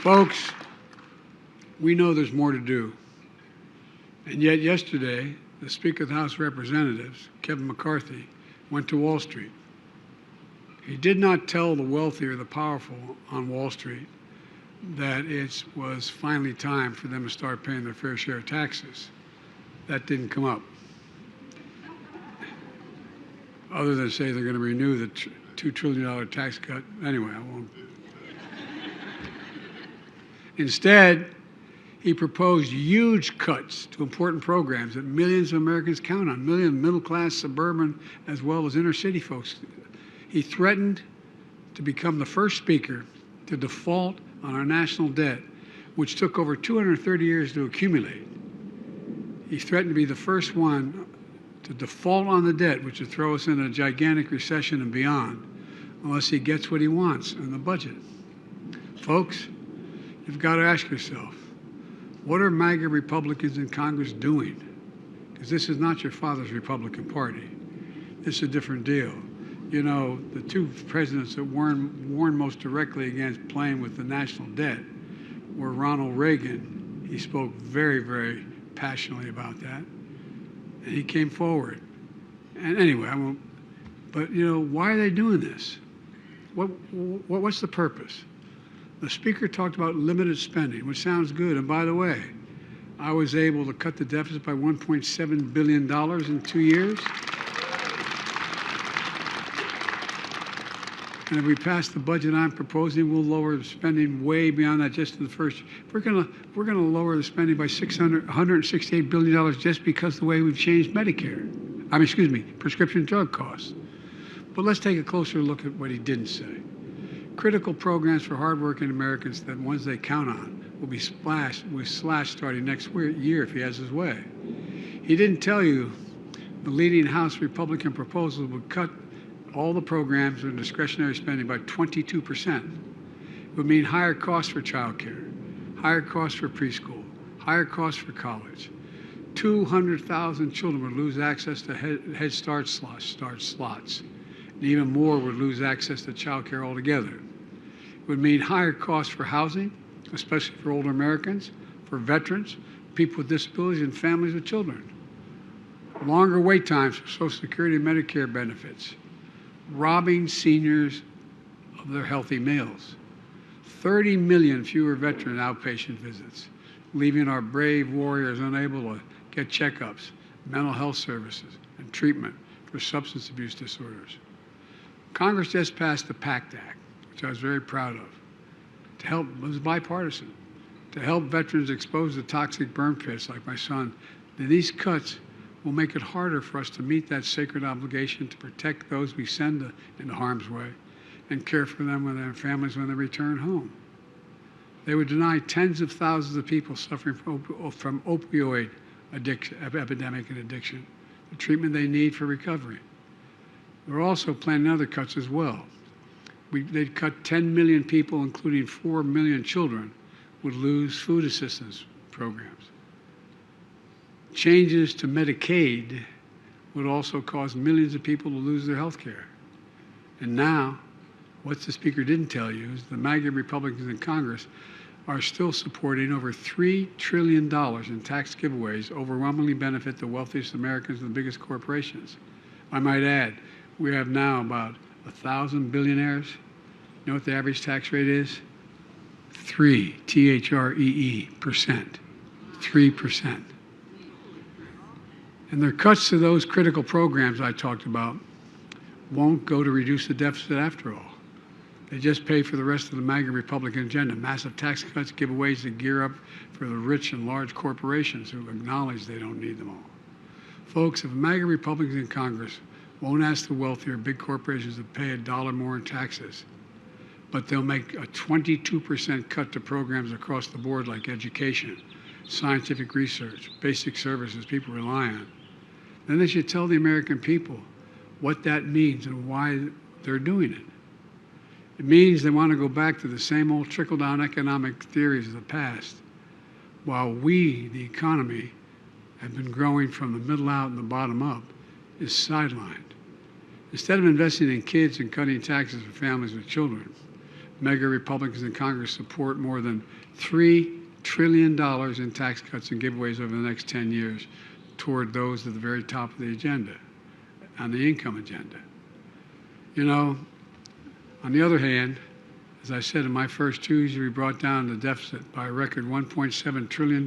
Folks, we know there's more to do. And yet yesterday, the Speaker of the House of Representatives, Kevin McCarthy, went to Wall Street. He did not tell the wealthy or the powerful on Wall Street that it was finally time for them to start paying their fair share of taxes. That didn't come up. Other than say they're going to renew the $2 trillion tax cut. Anyway, I won't. Instead, he proposed huge cuts to important programs that millions of Americans count on, millions of middle-class, suburban, as well as inner-city folks. He threatened to become the first speaker to default on our national debt, which took over 230 years to accumulate. He threatened to be the first one to default on the debt, which would throw us in a gigantic recession and beyond, unless he gets what he wants in the budget. Folks, you've got to ask yourself, what are MAGA Republicans in Congress doing? Because this is not your father's Republican Party. This is a different deal. You know, the two presidents that warned most directly against playing with the national debt were Ronald Reagan. He spoke very, very passionately about that. And he came forward. And anyway, I won't, but you know, why are they doing this? What's the purpose? The Speaker talked about limited spending, which sounds good. And by the way, I was able to cut the deficit by $1.7 billion in 2 years. And if we pass the budget I'm proposing, we'll lower the spending way beyond that just in the first. We're gonna lower the spending by $168 billion just because the way we've changed Medicare. Prescription drug costs. But let's take a closer look at what he didn't say. Critical programs for hardworking Americans, that ones they count on, will be slashed starting next year if he has his way. He didn't tell you the leading House Republican proposals would cut all the programs and discretionary spending by 22%. It would mean higher costs for child care, higher costs for preschool, higher costs for college. 200,000 children would lose access to Head Start slots. And even more would lose access to child care altogether. It would mean higher costs for housing, especially for older Americans, for veterans, people with disabilities, and families with children. Longer wait times for Social Security and Medicare benefits, robbing seniors of their healthy meals. 30 million fewer veteran outpatient visits, leaving our brave warriors unable to get checkups, mental health services, and treatment for substance abuse disorders. Congress just passed the PACT Act, which I was very proud of, to help, it was bipartisan, to help veterans exposed to toxic burn pits like my son. These cuts will make it harder for us to meet that sacred obligation to protect those we send into harm's way and care for them and their families when they return home. They would deny tens of thousands of people suffering from opioid epidemic and addiction the treatment they need for recovery. We're also planning other cuts as well. They'd cut 10 million people, including 4 million children, would lose food assistance programs. Changes to Medicaid would also cause millions of people to lose their health care. And now, what the Speaker didn't tell you is the MAGA Republicans in Congress are still supporting over $3 trillion in tax giveaways, overwhelmingly benefit the wealthiest Americans and the biggest corporations. I might add, we have now about 1,000 billionaires. You know what the average tax rate is? 3, T-H-R-E-E%. 3%. And their cuts to those critical programs I talked about won't go to reduce the deficit after all. They just pay for the rest of the MAGA Republican agenda. Massive tax cuts, giveaways to gear up for the rich and large corporations who acknowledge they don't need them all. Folks, if MAGA Republicans in Congress won't ask the wealthy or big corporations to pay $1 more in taxes, but they'll make a 22% cut to programs across the board like education, scientific research, basic services people rely on, then they should tell the American people what that means and why they're doing it. It means they want to go back to the same old trickle-down economic theories of the past, while we, the economy, have been growing from the middle out and the bottom up, is sidelined. Instead of investing in kids and cutting taxes for families with children, mega Republicans in Congress support more than $3 trillion in tax cuts and giveaways over the next 10 years toward those at the very top of the agenda, on the income agenda. You know, on the other hand, as I said in my first 2 years, we brought down the deficit by a record $1.7 trillion.